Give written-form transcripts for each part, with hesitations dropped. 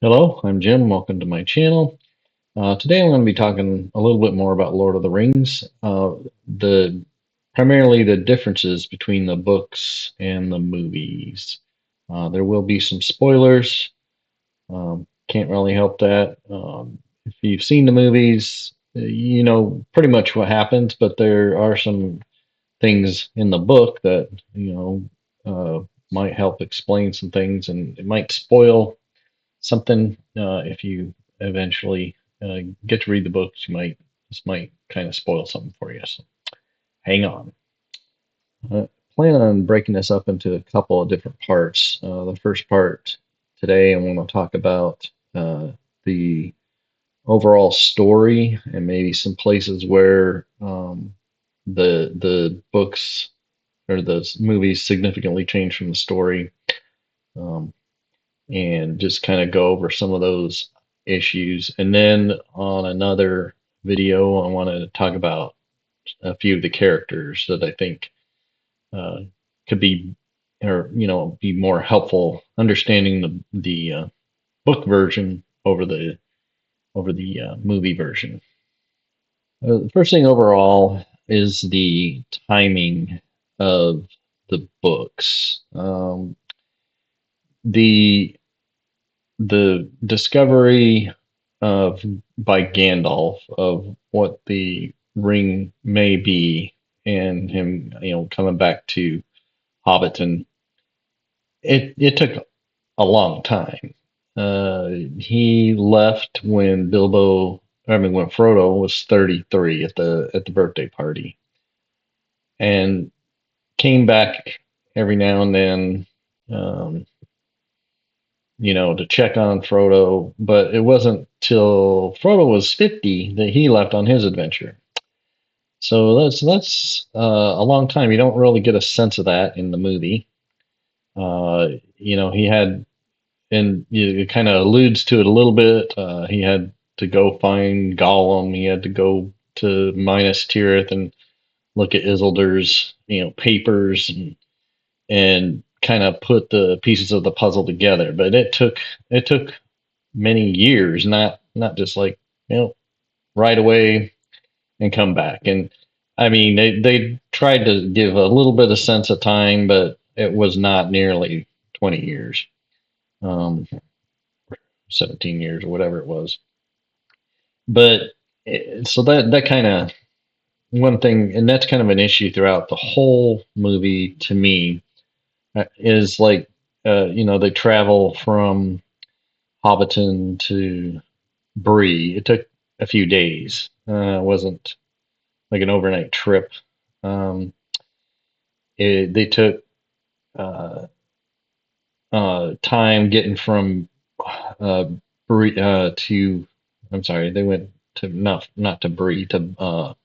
Hello, I'm Jim. Welcome to my channel. Today I'm going to be talking a little bit more about Lord of the Rings, the primarily the differences between the books and the movies. There will be some spoilers. Can't really help that. If you've seen the movies, you know pretty much what happens, but there are some things in the book that might help explain some things, and it might spoil something if you eventually get to read the books. This might kind of spoil something for you. So hang on. Plan on breaking this up into a couple of different parts. The first part today, I want to talk about the overall story and maybe some places where the books or the movies significantly change from the story. Um, and just kind of go over some of those issues. And then on another video, I want to talk about a few of the characters that I think uh, could be, or be more helpful understanding the book version over the movie version. The first thing overall is the timing of the books. The the discovery of by Gandalf of what the ring may be, and him, coming back to Hobbiton, it took a long time. He left when when Frodo was 33 at the birthday party, and came back every now and then. Um, to check on Frodo, but it wasn't till Frodo was 50 that he left on his adventure. So that's a long time. You don't really get a sense of that in the movie. He had, and it kind of alludes to it a little bit. He had to go find Gollum. He had to go to Minas Tirith and look at Isildur's, papers, and kind of put the pieces of the puzzle together. But it took many years, not just like right away and come back. And I mean, they tried to give a little bit of sense of time, but it was not nearly 20 years, um, 17 years or whatever it was. But so that kind of one thing, and that's kind of an issue throughout the whole movie to me, is like they travel from Hobbiton to Bree. It took a few days. It wasn't like an overnight trip. Um, they took uh, time getting from uh, Bree to. I'm sorry, they went to not to Bree, to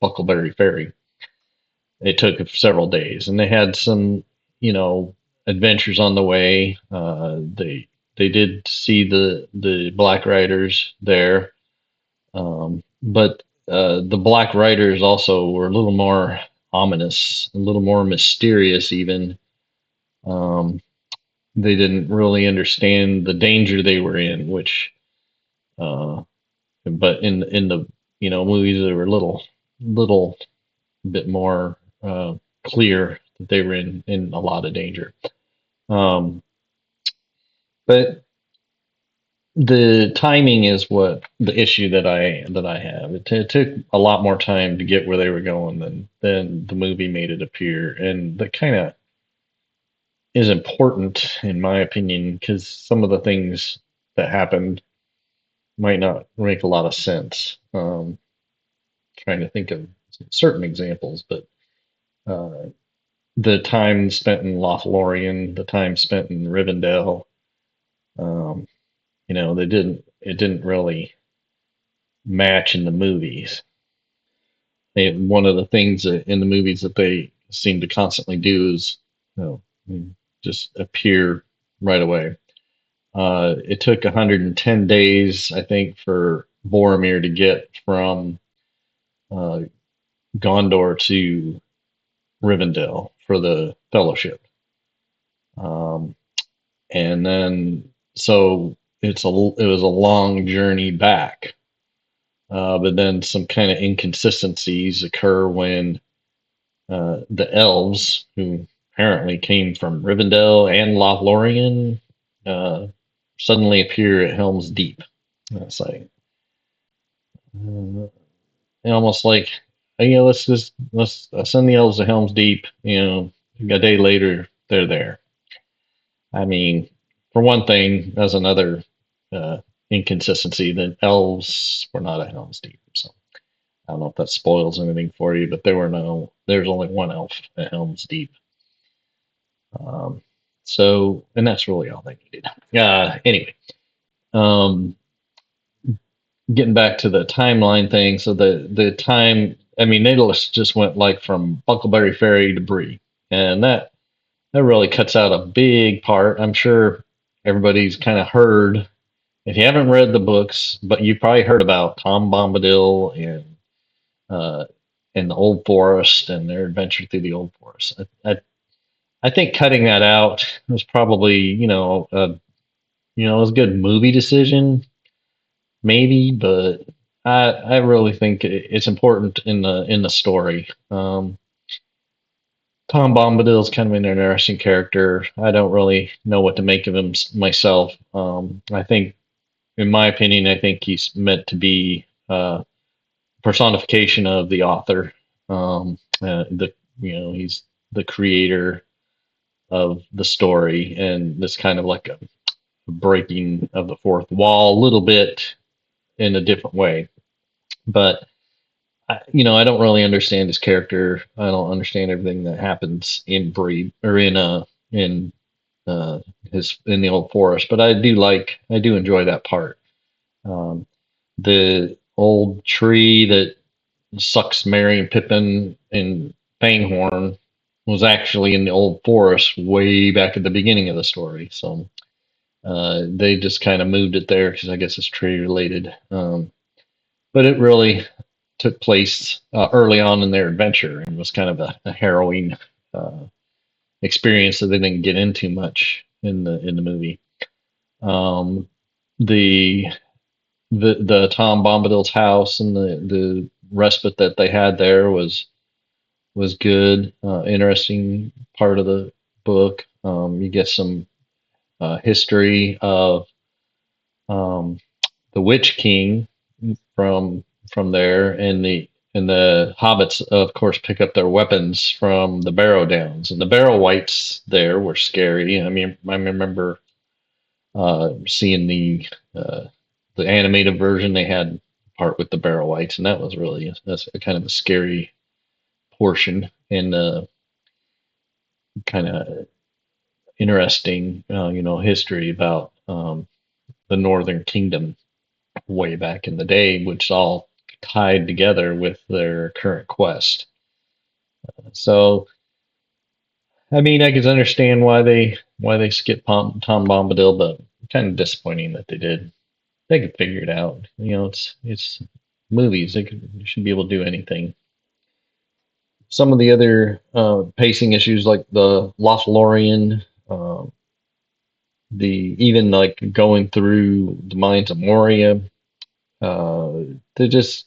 Buckleberry Ferry. It took several days, and they had some adventures on the way. They did see the Black Riders there. But the Black Riders also were a little more ominous, a little more mysterious, even. Um, they didn't really understand the danger they were in, which, uh, but in the movies, they were a little bit more clear that they were in a lot of danger. Um, but the timing is what the issue that I have. It took a lot more time to get where they were going than the movie made it appear, and that kind of is important in my opinion because some of the things that happened might not make a lot of sense. Trying to think of certain examples, but uh, the time spent in Lothlorien, the time spent in Rivendell, um, they didn't. It didn't really match in the movies. One of the things in the movies that they seem to constantly do is, just appear right away. It took 110 days, I think, for Boromir to get from uh, Gondor to Rivendell for the Fellowship. Um, and then, so it was a long journey back. But then some kind of inconsistencies occur when the elves, who apparently came from Rivendell and Lothlorien, uh, suddenly appear at Helm's Deep. It's like uh, almost like, let's send the elves to Helm's Deep. A day later they're there. I mean, for one thing, as another uh, inconsistency, the elves were not at Helm's Deep. So I don't know if that spoils anything for you, but there's only one elf at Helm's Deep. Um, and that's really all they needed. Anyway, um, getting back to the timeline thing. So the time, I mean, Natalus just went like from Buckleberry Ferry to Bree, and that really cuts out a big part. I'm sure everybody's kind of heard. If you haven't read the books, but you probably heard about Tom Bombadil uh, and the Old Forest and their adventure through the Old Forest. I think cutting that out was probably, it was a good movie decision, maybe, but I really think it's important in the story. Tom Bombadil is kind of an interesting character. I don't really know what to make of him myself. I think, in my opinion, I think he's meant to be personification of the author. He's the creator of the story, and this kind of like a breaking of the fourth wall a little bit in a different way. But I don't really understand his character. I don't understand everything that happens in Breed or in uh, his in the old forest. But I do enjoy that part. Um, the old tree that sucks Merry and Pippin and Fanghorn was actually in the old forest way back at the beginning of the story. So they just kind of moved it there because I guess it's tree related. But it really took place early on in their adventure and was kind of a harrowing uh, experience that they didn't get into much in the movie. Um, the the Tom Bombadil's house and the respite that they had there was good, interesting part of the book. You get some history of um, the Witch King from there, and the hobbits, of course, pick up their weapons from the Barrow Downs, and the Barrow Wights there were scary. I mean, I remember seeing uh, the animated version. They had part with the Barrow Wights, and that's a kind of a scary portion and kind of interesting, history about the Northern Kingdom way back in the day, which all tied together with their current quest. So, I mean, I could understand why they skipped Tom Bombadil, but kind of disappointing that they did. They could figure it out. It's movies. They should be able to do anything. Some of the other pacing issues, like the Lothlorien, the even like going through the mines of Moria, uh, they just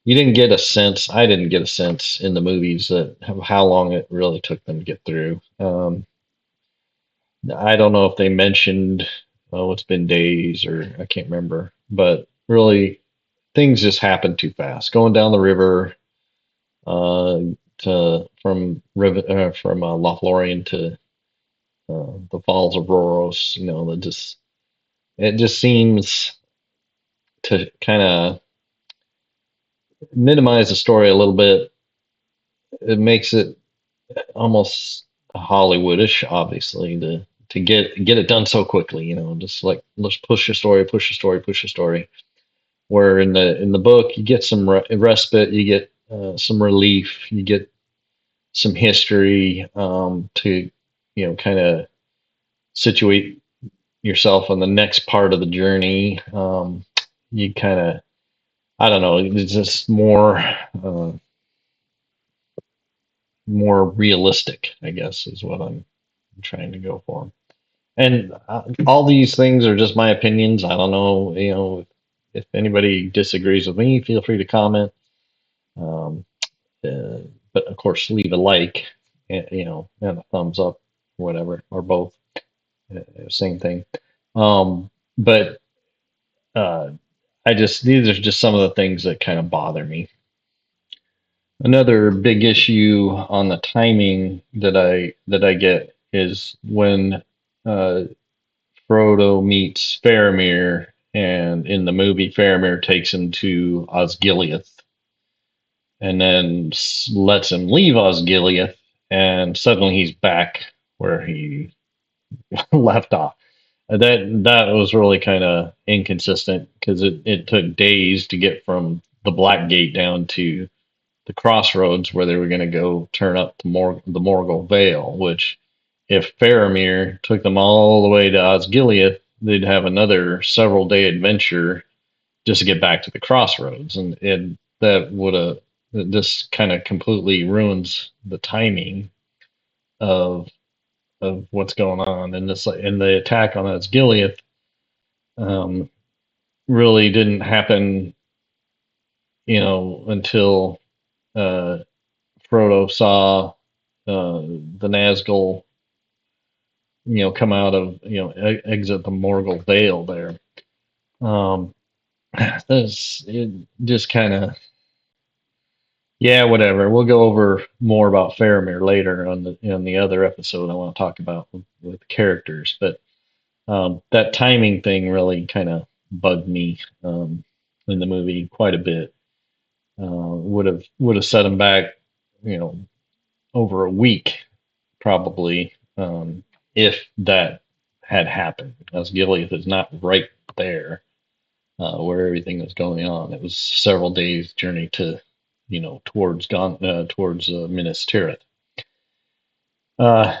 you didn't get a sense. I didn't get a sense in the movies that how long it really took them to get through. I don't know if they mentioned, oh, it's been days or I can't remember, but really things just happened too fast. Going down the river uh, from Lothlorien to the Falls of Rhoros, it just seems to kind of minimize the story a little bit. It makes it almost Hollywoodish, obviously, to get it done so quickly. Just like let's push your story, push your story, push your story. Where in the book you get some respite, you get some relief, you get some history to kind of situate yourself on the next part of the journey. You kind of I don't know, it's just more realistic, I guess, is what I'm trying to go for. And all these things are just my opinions. I don't know, if anybody disagrees with me, feel free to comment. Um, uh, but of course, leave a like, and a thumbs up, whatever, or both. Same thing. But uh, these are just some of the things that kind of bother me. Another big issue on the timing that I get is when uh, Frodo meets Faramir, and in the movie, Faramir takes him to Osgiliath, and then lets him leave Osgiliath, and suddenly he's back where he left off. That was really kind of inconsistent because it took days to get from the Black Gate down to the crossroads where they were going to go turn up the Morgul Vale, which if Faramir took them all the way to Osgiliath, they'd have another several day adventure just to get back to the crossroads. And that would have, this kind of completely ruins the timing of what's going on. And this, and the attack on Osgiliath um, really didn't happen, until uh, Frodo saw the Nazgul, come out of, exit the Morgul Vale there. Um, it just kind of, yeah, whatever. We'll go over more about Faramir later on the other episode I want to talk about with characters, but that timing thing really kind of bugged me in the movie quite a bit. Would have set him back, you know, over a week probably, if that had happened. As Gilead is not right there where everything was going on. It was several days journey to, towards Minas Tirith. Uh,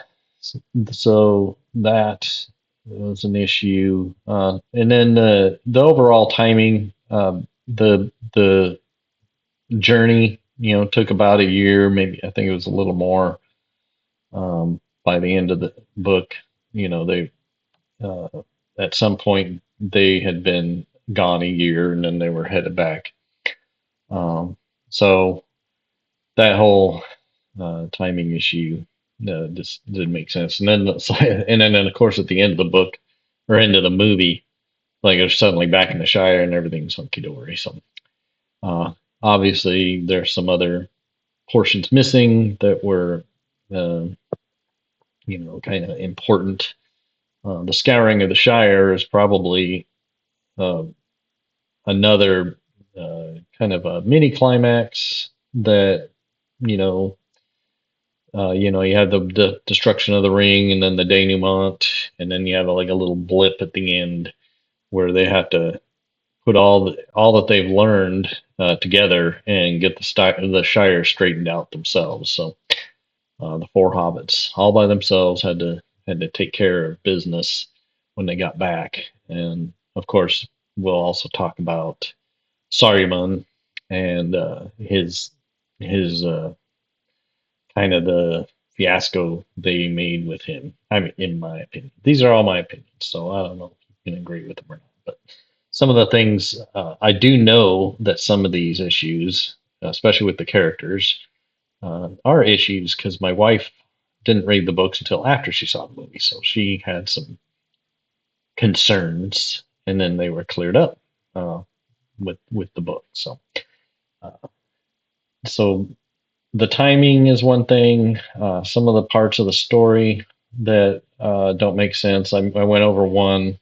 so that was an issue, and then the overall timing, the journey, took about a year, maybe I think it was a little more. By the end of the book, they uh, at some point they had been gone a year, and then they were headed back. So that whole timing issue just didn't make sense. And then of course at the end of the book or end of the movie, like they're suddenly back in the Shire and everything's hunky dory. So uh, obviously there's some other portions missing that were uh, kind of important. The scouring of the Shire is probably uh, another kind of a mini climax that you know you have the destruction of the ring, and then the denouement, and then you have like a little blip at the end where they have to put all that they've learned together and get the Shire straightened out themselves. So the four hobbits all by themselves had to take care of business when they got back, and of course we'll also talk about Saruman and his kind of the fiasco they made with him. I mean, in my opinion, these are all my opinions, so I don't know if you can agree with them or not. But some of the things I do know that some of these issues, especially with the characters, are issues because my wife didn't read the books until after she saw the movie, so she had some concerns, and then they were cleared up with the book. Uh, so the timing is one thing. Some of the parts of the story that don't make sense. I went over one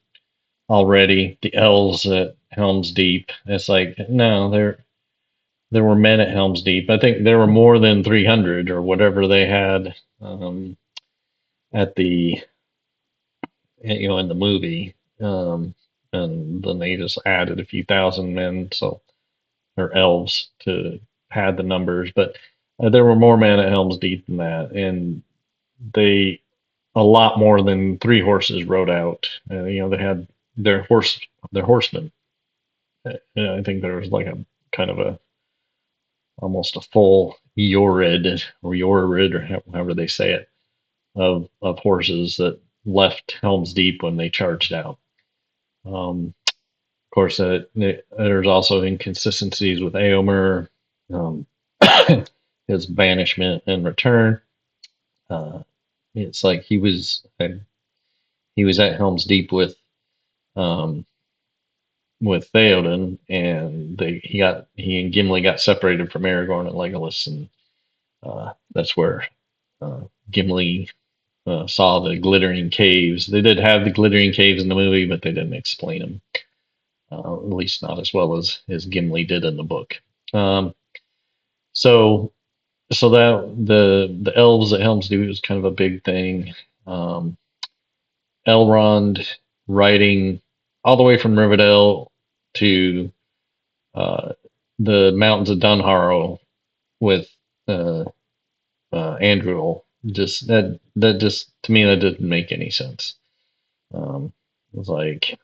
already. The elves at Helm's Deep. It's like no, there were men at Helm's Deep. I think there were more than 300 or whatever they had at the in the movie, and then they just added a few thousand men, so or elves to pad the numbers. But there were more men at Helm's Deep than that, and they a lot more than three horses rode out. They had their horsemen. I think there was like a kind of a almost a full Yorid or Yorid or however they say it of horses that left Helm's Deep when they charged out. Of course, there's also inconsistencies with Éomer, um, his banishment and return. Uh, it's like he was at Helm's Deep um, with Theoden, and he and Gimli got separated from Aragorn and Legolas, and that's where Gimli saw the glittering caves. They did have the glittering caves in the movie, but they didn't explain them, at least not as well as Gimli did in the book. Um, so so that the elves at Helm's Deep was kind of a big thing. Um, Elrond riding all the way from Rivendell to uh, the mountains of Dunharrow with uh, Andrew. Just that just to me that didn't make any sense. It was like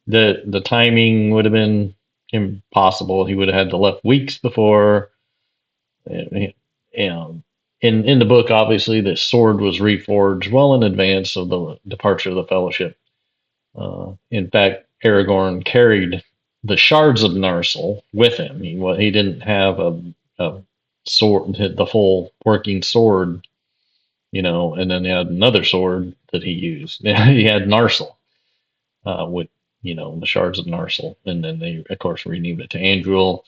the timing would have been impossible. He would have had to left weeks before. And, in the book, obviously, the sword was reforged well in advance of the departure of the Fellowship. In fact, Aragorn carried the shards of Narsil with him. He didn't have a sword, the full working sword, and then he had another sword that he used. He had Narsil with, the shards of Narsil, and then they, of course, renamed it to Andruil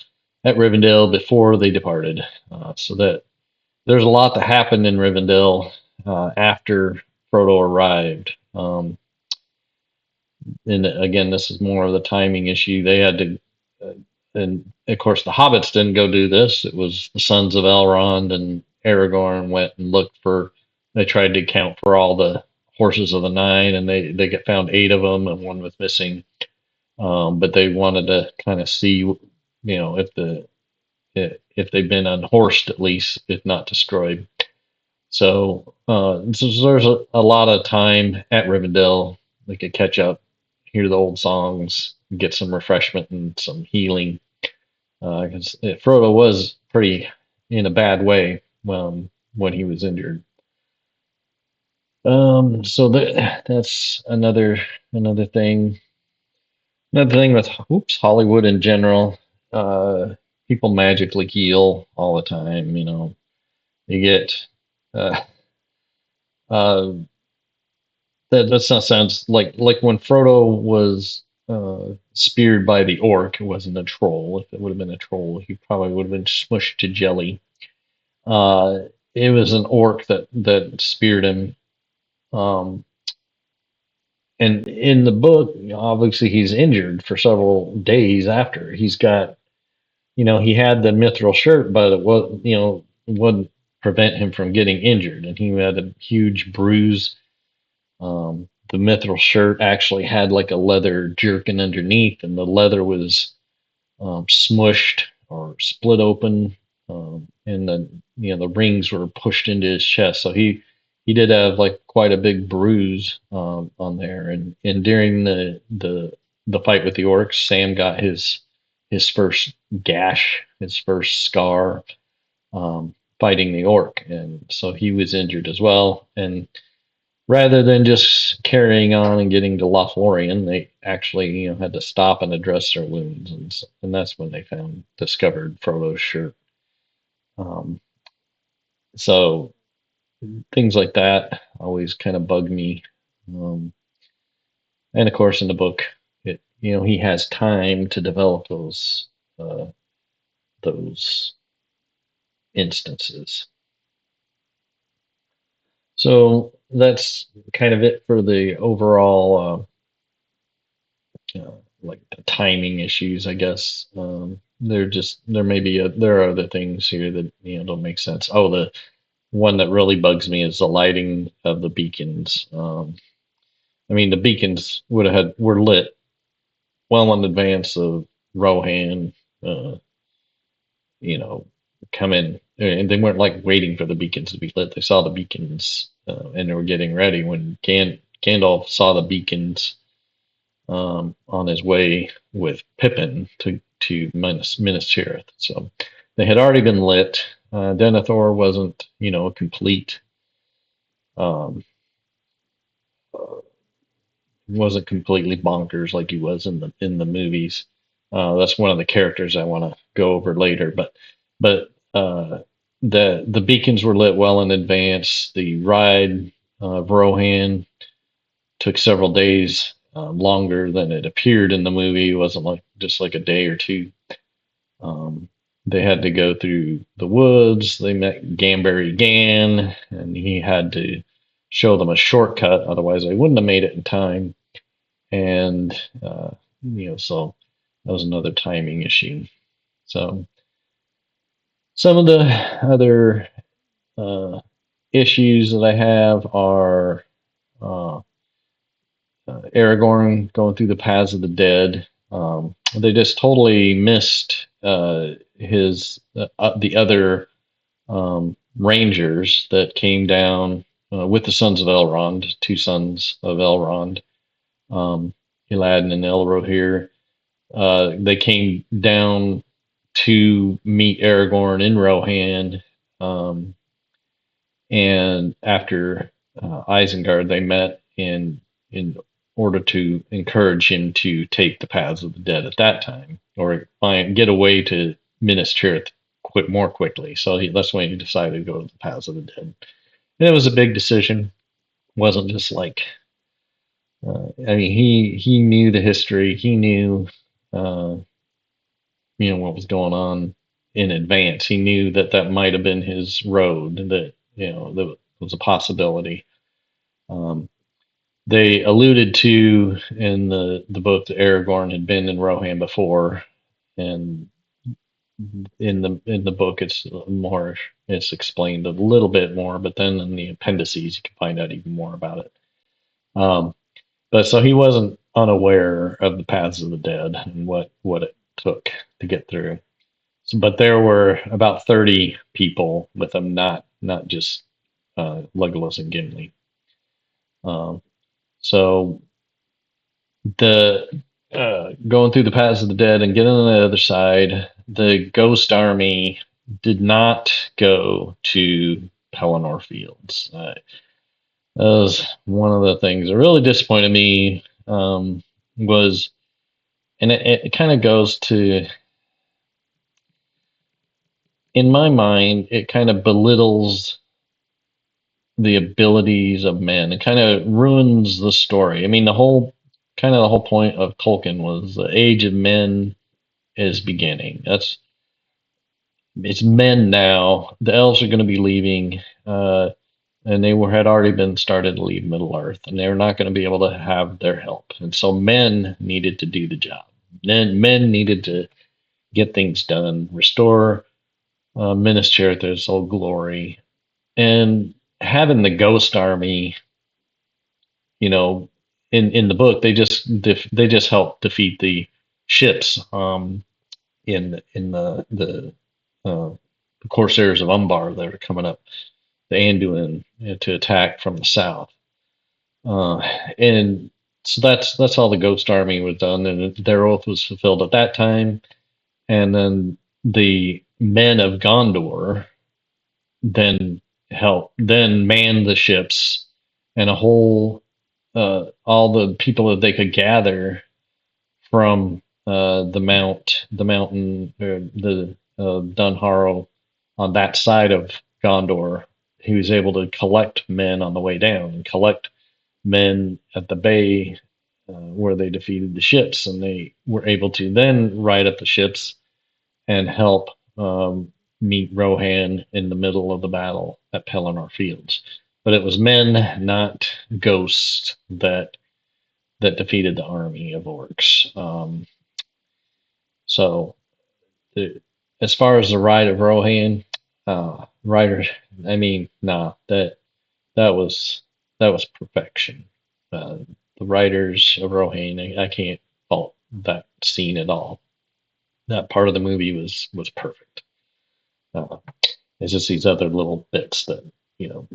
at Rivendell before they departed. So that there's a lot that happened in Rivendell after Frodo arrived. And again, this is more of the timing issue. They had to, and of course, the hobbits didn't go do this. It was the sons of Elrond and Aragorn went and looked for. They tried to count for all the horses of the nine, and they get found 8 of them, and one was missing. But they wanted to kind of see, if they've been unhorsed at least, if not destroyed. So there's a lot of time at Rivendell. They could catch up, hear the old songs, get some refreshment and some healing. Because Frodo was pretty in a bad way when he was injured. So that's another thing. Another thing with Hollywood in general. People magically heal all the time. You get uh, uh, that not sounds like when Frodo was speared by the orc. It wasn't a troll. If it would have been a troll, he probably would have been smushed to jelly. Uh, it was an orc that speared him. Um, and in the book, obviously he's injured for several days after. He had the mithril shirt, but it wouldn't prevent him from getting injured, and he had a huge bruise. The mithril shirt actually had like a leather jerkin underneath, and the leather was smushed or split open, and the rings were pushed into his chest. So he did have like quite a big bruise on there, and during the fight with the orcs, Sam got his first gash, his first scar, fighting the orc, and so he was injured as well. And rather than just carrying on and getting to Lothlorien, they actually had to stop and address their wounds, and that's when they discovered Frodo's shirt. Um, so things like that always kind of bug me. Um, and of course, in the book, he has time to develop those instances. So that's kind of it for the overall like the timing issues, I guess. There are other things here that don't make sense. Oh, the one that really bugs me is the lighting of the beacons. I mean, the beacons were lit well in advance of Rohan, uh, you know, coming, and they weren't like waiting for the beacons to be lit. They saw the beacons, and they were getting ready when Gandalf saw the beacons on his way with Pippin to Minas Tirith. So they had already been lit. Denethor wasn't, a complete um, wasn't completely bonkers like he was in the movies. That's one of the characters I want to go over later. But the beacons were lit well in advance. The ride of Rohan took several days longer than it appeared in the movie. It wasn't like just like a day or two. Um, they had to go through the woods. They met Gamberry Gan, and he had to show them a shortcut. Otherwise, they wouldn't have made it in time. And so that was another timing issue. So some of the other uh, issues that I have are uh, Aragorn going through the paths of the dead. They just totally missed his the other rangers that came down with the sons of Elrond, two sons of Elrond, um, Eladin and Elrohir. They came down to meet Aragorn in Rohan, um, and after Isengard, they met in order to encourage him to take the paths of the dead at that time, or get away to Minas Tirith more quickly. So that's when he decided to go to the paths of the dead. And it was a big decision. It wasn't just like I mean he knew the history. He knew uh, what was going on in advance. He knew that that might have been his road. That that was a possibility. Um, they alluded to in the book that Aragorn had been in Rohan before, and in the book it's explained a little bit more, but then in the appendices you can find out even more about it. Um, but so he wasn't unaware of the paths of the dead and what it took to get through. So, but there were about 30 people with him, not just Legolas and Gimli. Um, so the going through the paths of the dead and getting on the other side, the Ghost Army did not go to Pelennor Fields. That was one of the things that really disappointed me. Was and it kind of goes to, in my mind, it kind of belittles the abilities of men. It kind of ruins the story. I mean, the whole point of Tolkien was the age of men is beginning. It's men now. The elves are going to be leaving, and had already been started to leave Middle Earth, and they're not going to be able to have their help. And so men needed to do the job. Then men needed to get things done, restore Minas Tirith's old glory, and having the Ghost Army, you know, in the book, they just help defeat the ships in uh, the Corsairs of Umbar that are coming up the Anduin to attack from the south, uh, and so that's all the Ghost Army was done, and their oath was fulfilled at that time, and then the men of Gondor then manned the ships, and all the people that they could gather from the mountain, the Dunharrow on that side of Gondor. He was able to collect men on the way down and collect men at the bay where they defeated the ships, and they were able to then ride up the ships and help meet Rohan in the middle of the battle at Pelennor Fields. But it was men, not ghosts, that defeated the army of orcs. So, the, as far as the ride of Rohan, rider, I mean, nah, that was that was perfection. Uh, the riders of Rohan, I can't fault that scene at all. That part of the movie was perfect. Uh, it's just these other little bits that you know.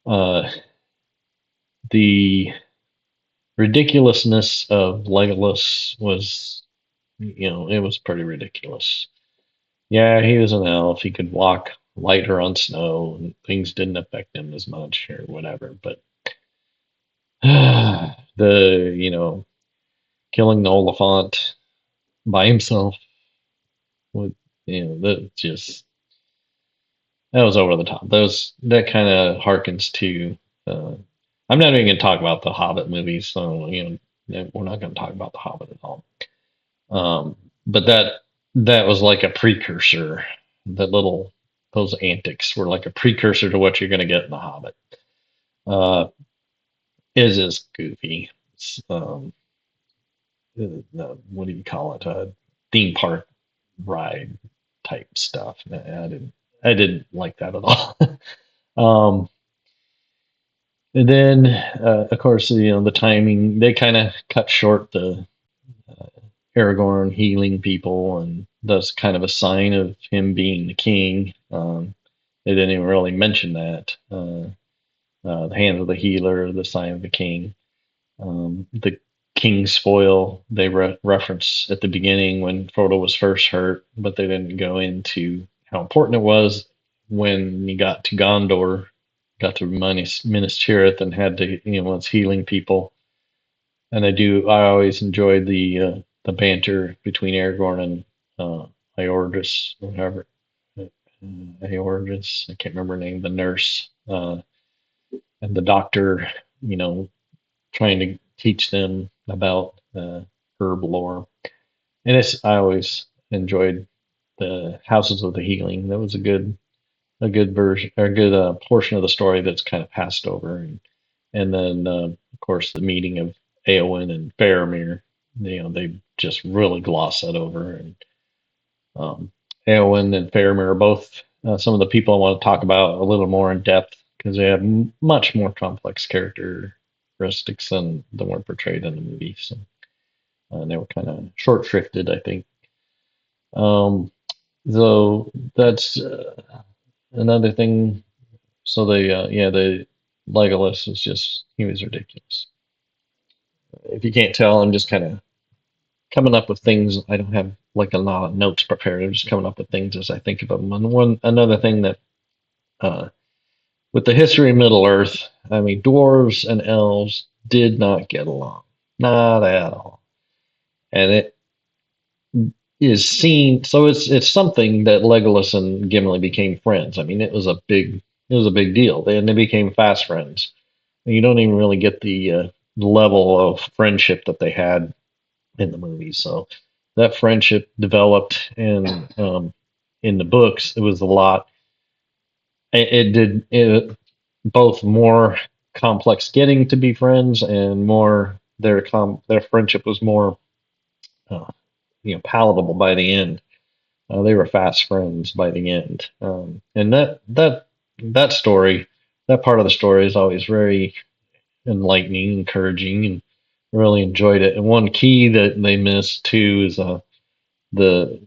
Uh, the ridiculousness of Legolas was, it was pretty ridiculous. Yeah, he was an elf. He could walk lighter on snow, and things didn't affect him as much or whatever. But The killing the Oliphant by himself with that just that was over the top. That kind of harkens to. Uh, I'm not even going to talk about the Hobbit movies, so we're not going to talk about the Hobbit at all. But that was like a precursor. That little those antics were like a precursor to what you're going to get in the Hobbit. Uh, is just goofy. It's, what do you call it? Theme park ride type stuff. I didn't like that at all. um, and then, of course, the timing, they kind of cut short the Aragorn healing people, and that's kind of a sign of him being the king. They didn't even really mention that. The hands of the healer, the sign of the king. The king's foil they reference at the beginning when Frodo was first hurt, but they didn't go into how important it was when you got to Gondor, got to Minas Tirith, and had to it's healing people. And I always enjoyed the banter between Aragorn and Iorgis, or whatever. Iorgis, I can't remember her name, the nurse, and the doctor. You know, trying to teach them about herb lore. And I always enjoyed the Houses of the Healing. That was a good version or a good portion of the story that's kind of passed over. And then of course the meeting of Eowyn and Faramir. They just really gloss that over. And um, Eowyn and Faramir are both some of the people I want to talk about a little more in depth because they have much more complex characteristics than were portrayed in the movie. So they were kind of short shrifted, I think. Um, so that's another thing. So the Legolas is just he was ridiculous. If you can't tell, I'm just kind of coming up with things. I don't have like a lot of notes prepared. I'm just coming up with things as I think of them. And another thing that uh, with the history of Middle Earth, I mean, dwarves and elves did not get along, not at all, and it is seen. So it's something that Legolas and Gimli became friends. I mean, it was a big deal. They became fast friends. And you don't even really get the level of friendship that they had in the movie. So that friendship developed, and in the books, it was a lot. It both more complex getting to be friends, and more their friendship was more uh, palatable by the end. They were fast friends by the end, and that story, that part of the story is always very enlightening, encouraging, and really enjoyed it. And one key that they missed too is the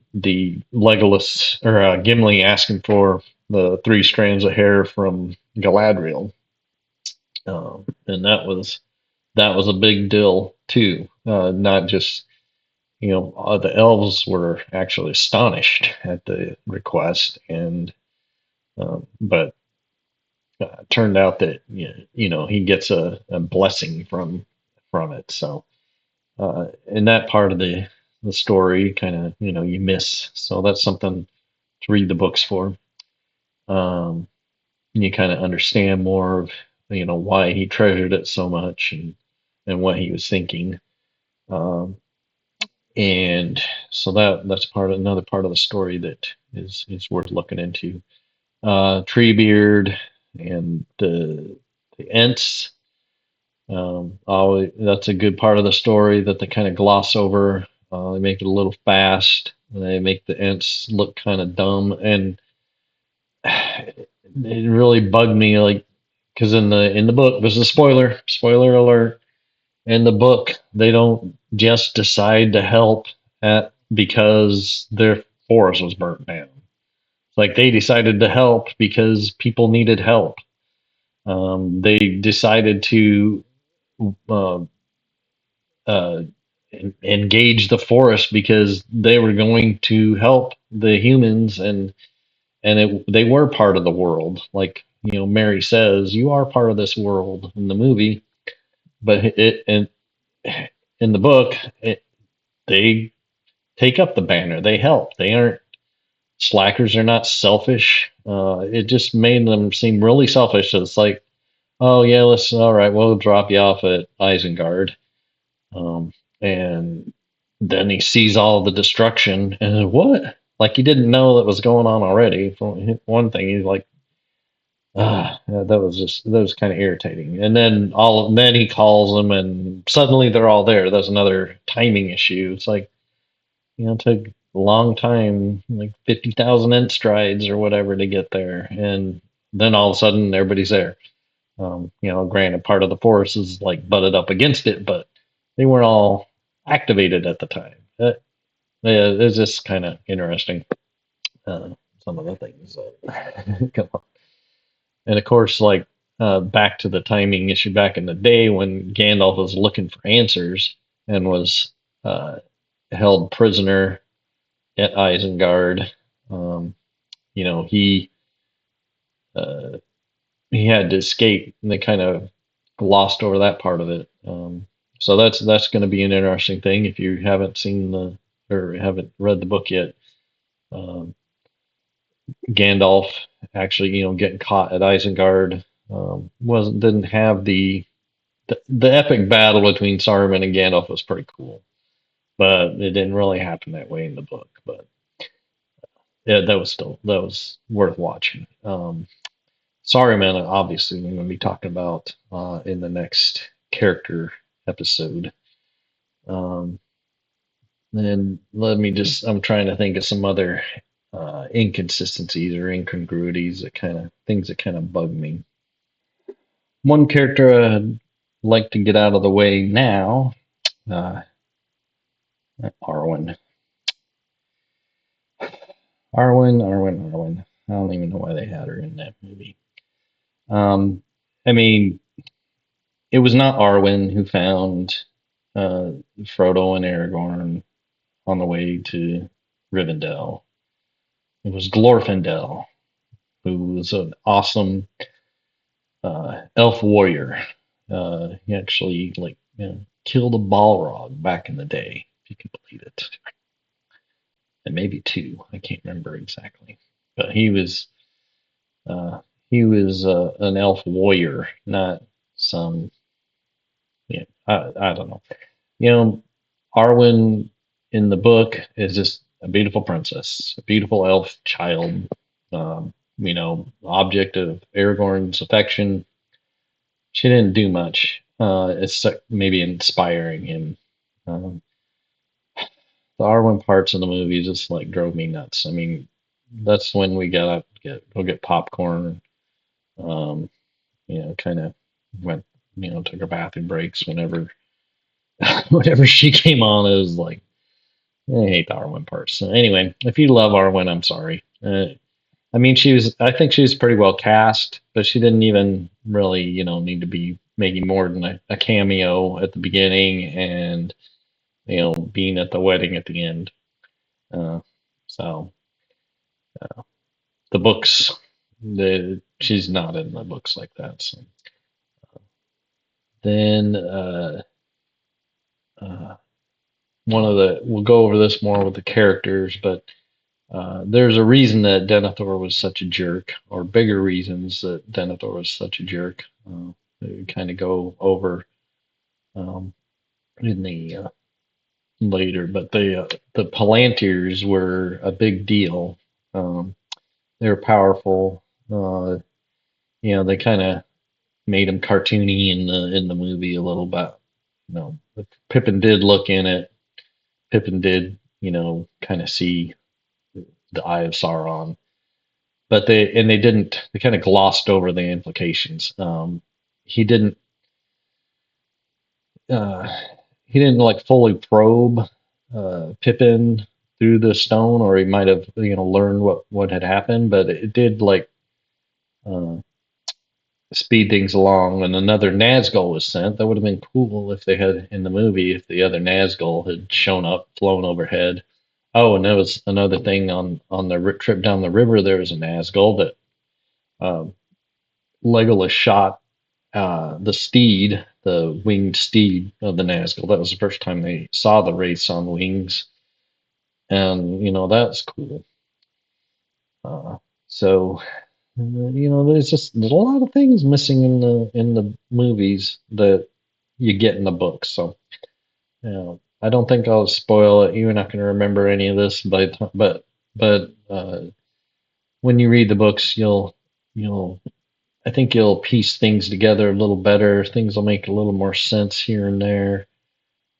Legolas or Gimli asking for the three strands of hair from Galadriel, and that was a big deal too. Not just the elves were actually astonished at the request, and but it turned out that he gets a blessing from it. So in that part of the story, kind of you miss. So that's something to read the books for. Um, you kind of understand more of why he treasured it so much, and what he was thinking. Um, and so that's another part of the story that is worth looking into. Treebeard and the Ents. That's a good part of the story that they kind of gloss over. They make it a little fast. They make the Ents look kind of dumb, and it really bugged me. Like, because in the book, this is a spoiler alert. In the book, they don't just decide to help because their forest was burnt down. Like they decided to help because people needed help. They decided to uh, uh, engage the forest because they were going to help the humans, and they were part of the world. Like Mary says, you are part of this world in the movie. but in the book, they take up the banner. They help. They aren't slackers. They're not selfish. It just made them seem really selfish. It's like, oh yeah, let's all right, we'll drop you off at Isengard. And then he sees all the destruction and what? Like he didn't know that was going on already. For one thing, he's like, yeah, that was kind of irritating. And then he calls them, and suddenly they're all there. That's another timing issue. It's like it took a long time, like 50,000 int strides or whatever to get there, and then all of a sudden everybody's there. Granted, part of the force is like butted up against it, but they weren't all activated at the time. Yeah, it's just kind of interesting. Uh, some of the things that come up. And of course, like back to the timing issue back in the day when Gandalf was looking for answers and was uh, held prisoner at Isengard. Um, you know, uh, he had to escape, and they kind of glossed over that part of it. So that's going to be an interesting thing if you haven't seen the or haven't read the book yet. Um, Gandalf actually, getting caught at Isengard wasn't didn't have the epic battle between Saruman and Gandalf was pretty cool, but it didn't really happen that way in the book. But yeah, that was worth watching. Saruman, obviously, we're going to be talking about in the next character episode. Um, and I'm trying to think of some other inconsistencies or incongruities that kind of things that kind of bug me. One character I'd like to get out of the way now, uh, Arwen. Arwen. I don't even know why they had her in that movie. Um, I mean, it was not Arwen who found uh, Frodo and Aragorn on the way to Rivendell. It was Glorfindel, who was an awesome elf warrior. He actually killed a Balrog back in the day, if you can believe it, and maybe two. I can't remember exactly, but uh, he was an elf warrior, not some. Yeah, I don't know. You know, Arwen in the book is just a beautiful princess, a beautiful elf child. Object of Aragorn's affection. She didn't do much. It's maybe inspiring him. Um, the Arwen parts of the movie just like drove me nuts. I mean, that's when we got up, go get popcorn. Um, kind of went, took our bathroom breaks whenever, whenever she came on. It was like I hate the Arwen parts. So anyway, if you love Arwen, I'm sorry. I mean, I think she was pretty well cast, but she didn't even really, need to be making more than a cameo at the beginning and, being at the wedding at the end. Uh, so the books, she's not in the books like that. So then, uh, we'll go over this more with the characters, but there's a reason that Denethor was such a jerk, or bigger reasons that Denethor was such a jerk. We kind of go over um, in the later, but the Palantirs were a big deal. Um, they were powerful. Uh, they kind of made them cartoony in the movie a little bit. Pippin did look in it. Pippin did, kind of see the Eye of Sauron, but they didn't. They kind of glossed over the implications. He didn't. Uh, he didn't like fully probe Pippin through the stone, or he might have learned what had happened, but it did like uh, speed things along. And another Nazgul was sent. That would have been cool if they had in the movie if the other Nazgul had shown up, flown overhead. Oh, and there was another thing on the trip down the river. There was a Nazgul that um, Legolas shot the steed, the winged steed of the Nazgul. That was the first time they saw the race on wings, and that's cool. Uh, so there's a lot of things missing in the movies that you get in the books. So I don't think I'll spoil it. You're not going to remember any of this, but when you read the books, you'll I think you'll piece things together a little better. Things will make a little more sense here and there.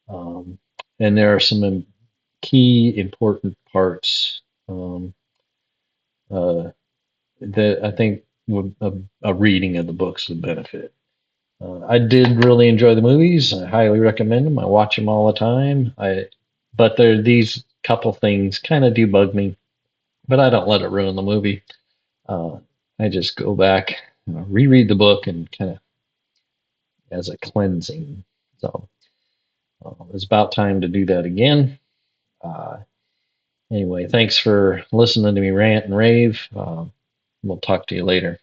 Um, and there are some key important parts um, uh, that I think a reading of the books would benefit. I did really enjoy the movies. I highly recommend them. I watch them all the time. But there these couple things kind of do bug me, but I don't let it ruin the movie. Uh, I just go back, reread the book, and kind of as a cleansing. So it's about time to do that again. Uh, anyway, thanks for listening to me rant and rave. We'll talk to you later.